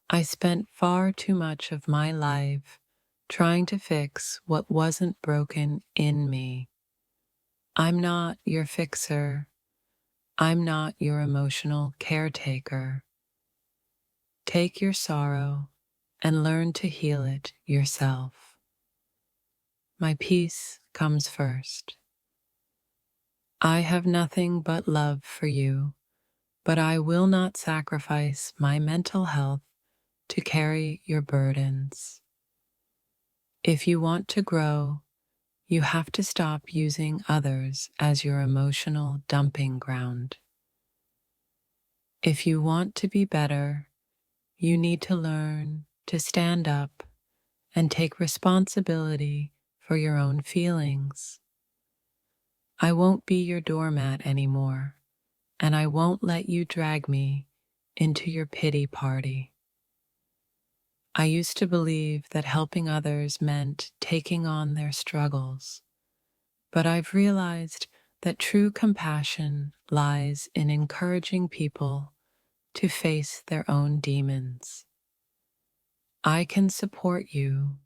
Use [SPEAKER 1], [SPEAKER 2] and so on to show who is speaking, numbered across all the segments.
[SPEAKER 1] I spent far too much of my life trying to fix what wasn't broken in me. I'm not your fixer. I'm not your emotional caretaker. Take your sorrow and learn to heal it yourself. My peace comes first. I have nothing but love for you, but I will not sacrifice my mental health to carry your burdens. If you want to grow, you have to stop using others as your emotional dumping ground. If you want to be better, you need to learn to stand up and take responsibility for your own feelings. I won't be your doormat anymore, and I won't let you drag me into your pity party. I used to believe that helping others meant taking on their struggles, but I've realized that true compassion lies in encouraging people to face their own demons. I can support you,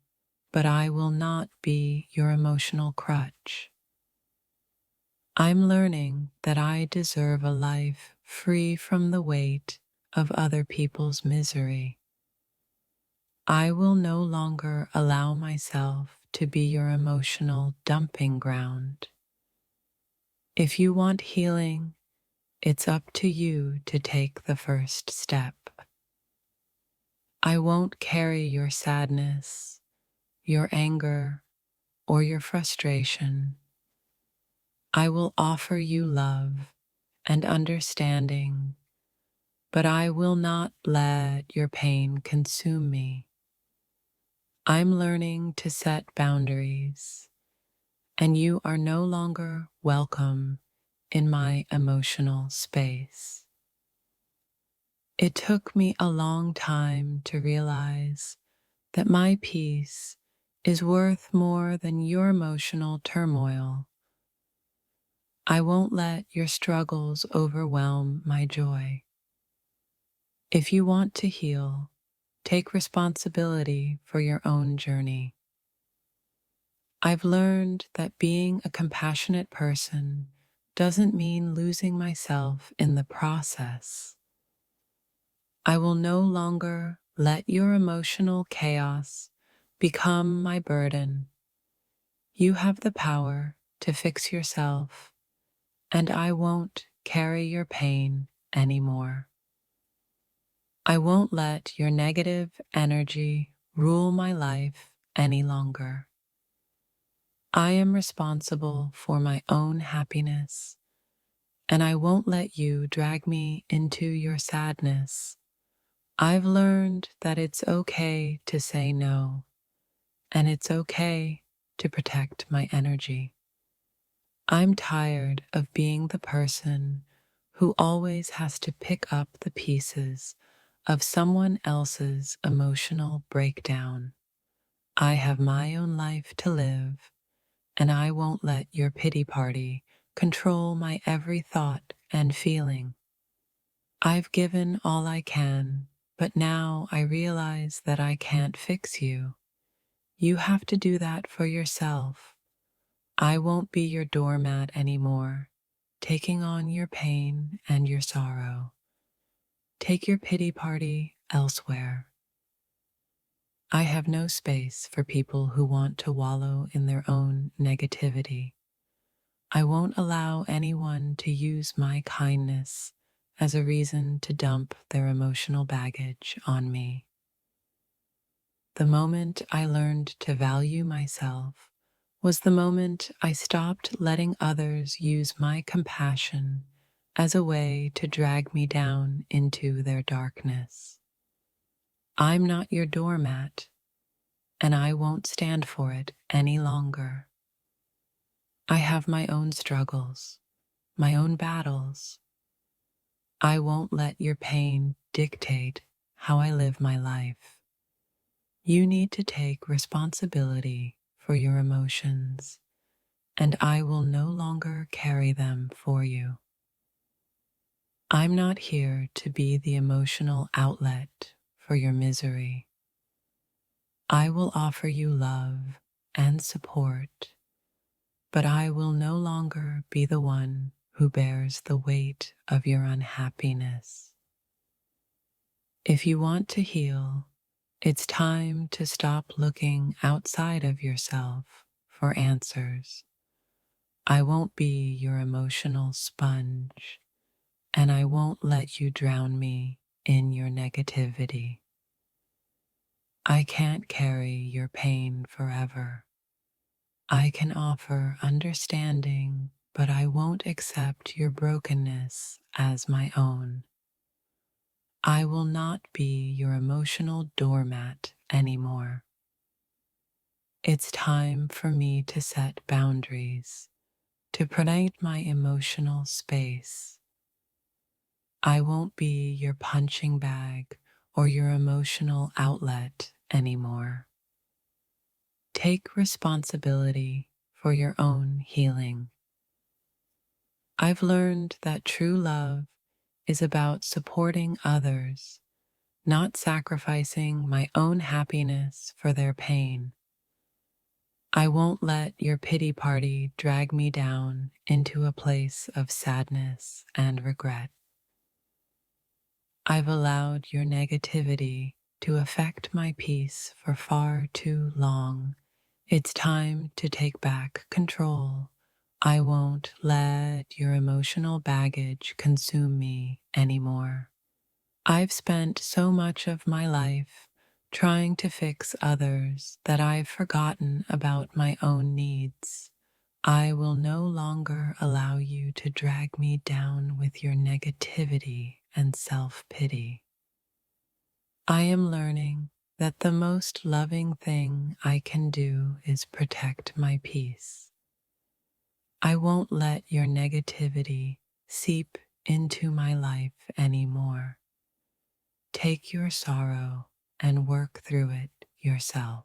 [SPEAKER 1] but I will not be your emotional crutch. I'm learning that I deserve a life free from the weight of other people's misery. I will no longer allow myself to be your emotional dumping ground. If you want healing, it's up to you to take the first step. I won't carry your sadness, your anger, or your frustration. I will offer you love and understanding, but I will not let your pain consume me. I'm learning to set boundaries, and you are no longer welcome in my emotional space. It took me a long time to realize that my peace is worth more than your emotional turmoil. I won't let your struggles overwhelm my joy. If you want to heal, take responsibility for your own journey. I've learned that being a compassionate person doesn't mean losing myself in the process. I will no longer let your emotional chaos become my burden. You have the power to fix yourself, and I won't carry your pain anymore. I won't let your negative energy rule my life any longer. I am responsible for my own happiness, and I won't let you drag me into your sadness. I've learned that it's okay to say no, and it's okay to protect my energy. I'm tired of being the person who always has to pick up the pieces of someone else's emotional breakdown. I have my own life to live, and I won't let your pity party control my every thought and feeling. I've given all I can, but now I realize that I can't fix you. You have to do that for yourself. I won't be your doormat anymore, taking on your pain and your sorrow. Take your pity party elsewhere. I have no space for people who want to wallow in their own negativity. I won't allow anyone to use my kindness as a reason to dump their emotional baggage on me. The moment I learned to value myself was the moment I stopped letting others use my compassion as a way to drag me down into their darkness. I'm not your doormat, and I won't stand for it any longer. I have my own struggles, my own battles. I won't let your pain dictate how I live my life. You need to take responsibility for your emotions, and I will no longer carry them for you. I'm not here to be the emotional outlet for your misery. I will offer you love and support, but I will no longer be the one who bears the weight of your unhappiness. If you want to heal, it's time to stop looking outside of yourself for answers. I won't be your emotional sponge, and I won't let you drown me in your negativity. I can't carry your pain forever. I can offer understanding, but I won't accept your brokenness as my own. I will not be your emotional doormat anymore. It's time for me to set boundaries, to protect my emotional space. I won't be your punching bag or your emotional outlet anymore. Take responsibility for your own healing. I've learned that true love is about supporting others, not sacrificing my own happiness for their pain. I won't let your pity party drag me down into a place of sadness and regret. I've allowed your negativity to affect my peace for far too long. It's time to take back control. I won't let your emotional baggage consume me anymore. I've spent so much of my life trying to fix others that I've forgotten about my own needs. I will no longer allow you to drag me down with your negativity and self-pity. I am learning that the most loving thing I can do is protect my peace. I won't let your negativity seep into my life anymore. Take your sorrow and work through it yourself.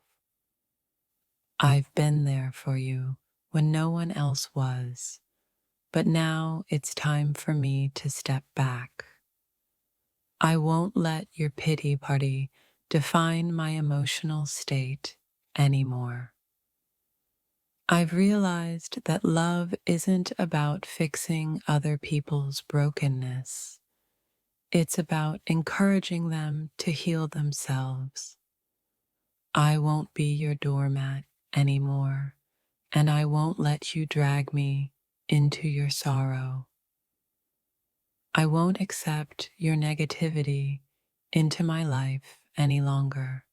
[SPEAKER 1] I've been there for you when no one else was, but now it's time for me to step back. I won't let your pity party define my emotional state anymore. I've realized that love isn't about fixing other people's brokenness. It's about encouraging them to heal themselves. I won't be your doormat anymore, and I won't let you drag me into your sorrow. I won't accept your negativity into my life any longer.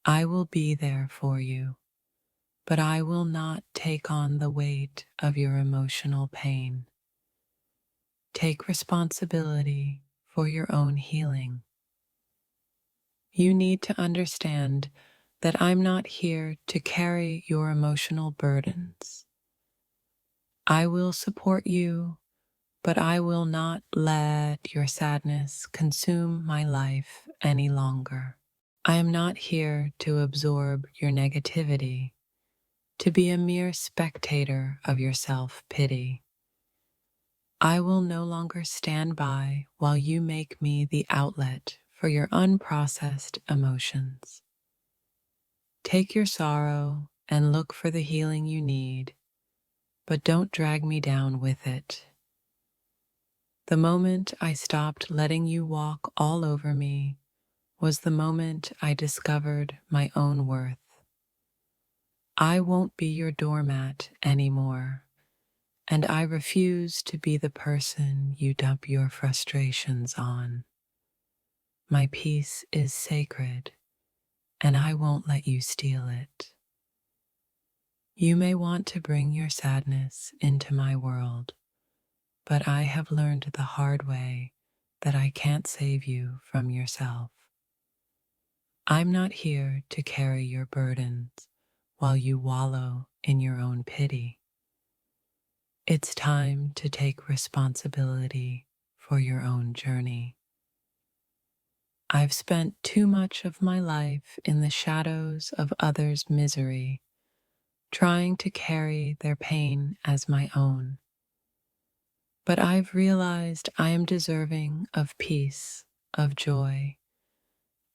[SPEAKER 1] I will be there for you, but I will not take on the weight of your emotional pain. Take responsibility for your own healing. You need to understand that I'm not here to carry your emotional burdens. I will support you, but I will not let your sadness consume my life any longer. I am not here to absorb your negativity, to be a mere spectator of your self-pity. I will no longer stand by while you make me the outlet for your unprocessed emotions. Take your sorrow and look for the healing you need, but don't drag me down with it. The moment I stopped letting you walk all over me was the moment I discovered my own worth. I won't be your doormat anymore, and I refuse to be the person you dump your frustrations on. My peace is sacred, and I won't let you steal it. You may want to bring your sadness into my world, but I have learned the hard way that I can't save you from yourself. I'm not here to carry your burdens while you wallow in your own pity. It's time to take responsibility for your own journey. I've spent too much of my life in the shadows of others' misery, trying to carry their pain as my own. But I've realized I am deserving of peace, of joy,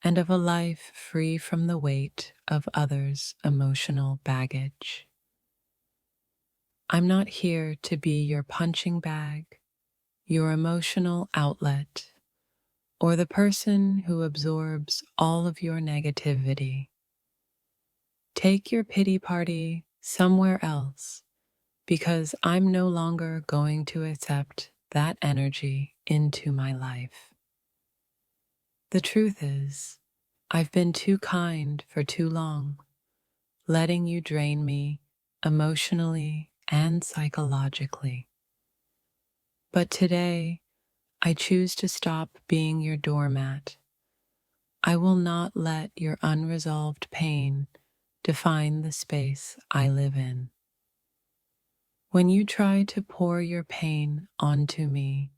[SPEAKER 1] and of a life free from the weight of others' emotional baggage. I'm not here to be your punching bag, your emotional outlet, or the person who absorbs all of your negativity. Take your pity party somewhere else, because I'm no longer going to accept that energy into my life. The truth is, I've been too kind for too long, letting you drain me emotionally and psychologically. But today, I choose to stop being your doormat. I will not let your unresolved pain define the space I live in. When you try to pour your pain onto me,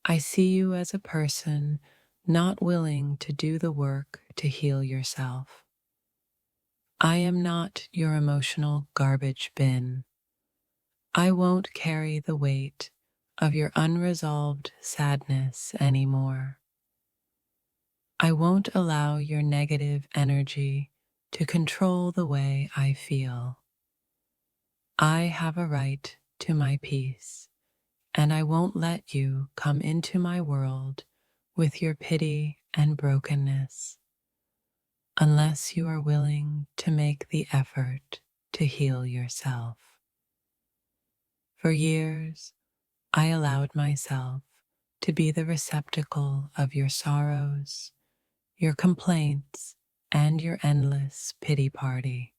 [SPEAKER 1] I see you as a person not willing to do the work to heal yourself. I am not your emotional garbage bin. I won't carry the weight of your unresolved sadness anymore. I won't allow your negative energy to control the way I feel. I have a right to my peace, and I won't let you come into my world with your pity and brokenness unless you are willing to make the effort to heal yourself. For years, I allowed myself to be the receptacle of your sorrows, your complaints, and your endless pity party.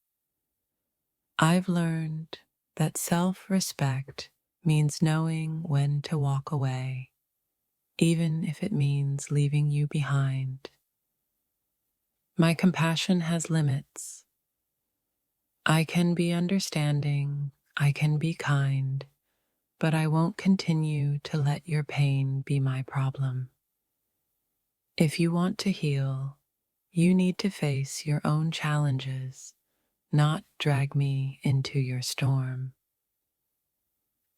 [SPEAKER 1] I've learned that self-respect means knowing when to walk away, even if it means leaving you behind. My compassion has limits. I can be understanding, I can be kind, but I won't continue to let your pain be my problem. If you want to heal, you need to face your own challenges, not drag me into your storm.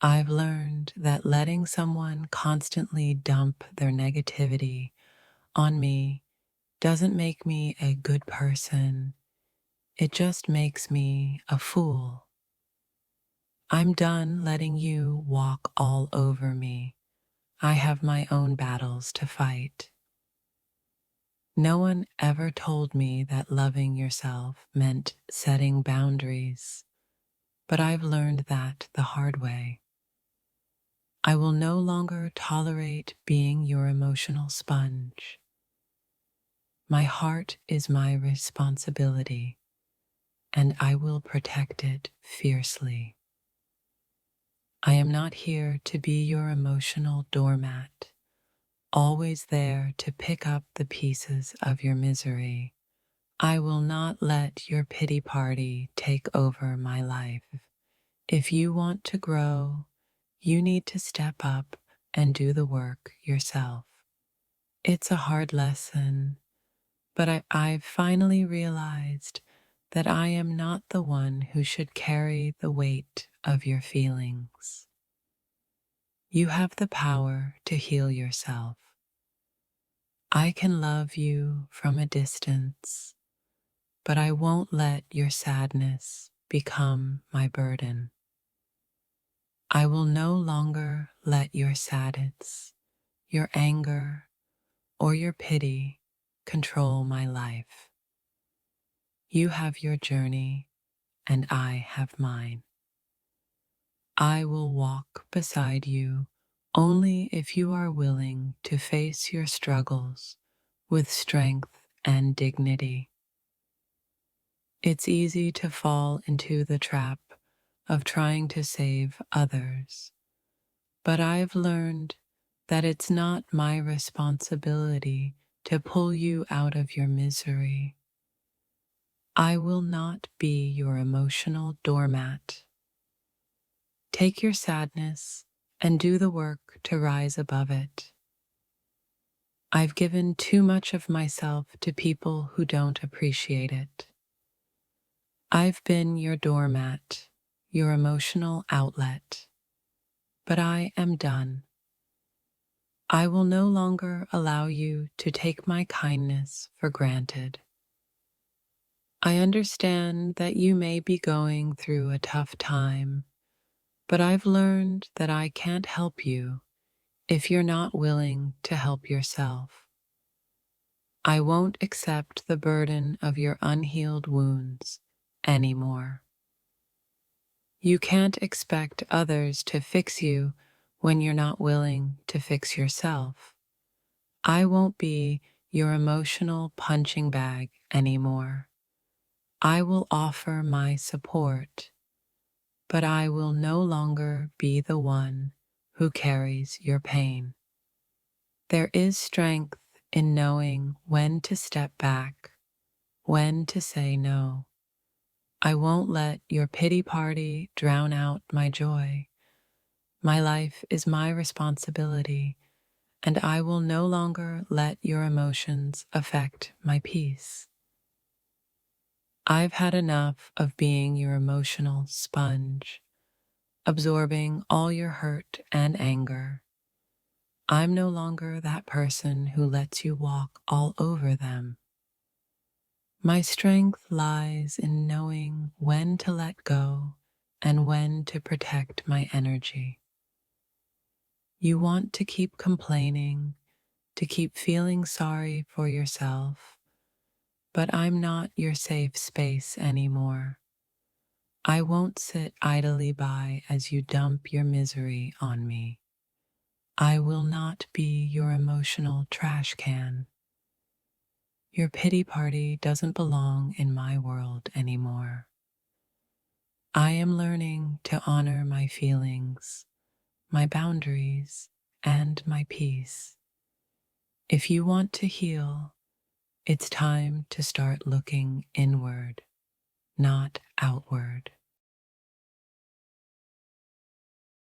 [SPEAKER 1] I've learned that letting someone constantly dump their negativity on me doesn't make me a good person. It just makes me a fool. I'm done letting you walk all over me. I have my own battles to fight. No one ever told me that loving yourself meant setting boundaries, but I've learned that the hard way. I will no longer tolerate being your emotional sponge. My heart is my responsibility, and I will protect it fiercely. I am not here to be your emotional doormat, always there to pick up the pieces of your misery. I will not let your pity party take over my life. If you want to grow, you need to step up and do the work yourself. It's a hard lesson, but I've finally realized that I am not the one who should carry the weight of your feelings. You have the power to heal yourself. I can love you from a distance, but I won't let your sadness become my burden. I will no longer let your sadness, your anger, or your pity control my life. You have your journey, and I have mine. I will walk beside you only if you are willing to face your struggles with strength and dignity. It's easy to fall into the trap of trying to save others, but I've learned that it's not my responsibility to pull you out of your misery. I will not be your emotional doormat. Take your sadness and do the work to rise above it. I've given too much of myself to people who don't appreciate it. I've been your doormat, your emotional outlet, but I am done. I will no longer allow you to take my kindness for granted. I understand that you may be going through a tough time, but I've learned that I can't help you if you're not willing to help yourself. I won't accept the burden of your unhealed wounds anymore. You can't expect others to fix you when you're not willing to fix yourself. I won't be your emotional punching bag anymore. I will offer my support, but I will no longer be the one who carries your pain. There is strength in knowing when to step back, when to say no. I won't let your pity party drown out my joy. My life is my responsibility, and I will no longer let your emotions affect my peace. I've had enough of being your emotional sponge, absorbing all your hurt and anger. I'm no longer that person who lets you walk all over them. My strength lies in knowing when to let go and when to protect my energy. You want to keep complaining, to keep feeling sorry for yourself, but I'm not your safe space anymore. I won't sit idly by as you dump your misery on me. I will not be your emotional trash can. Your pity party doesn't belong in my world anymore. I am learning to honor my feelings, my boundaries, and my peace. If you want to heal, it's time to start looking inward, not outward.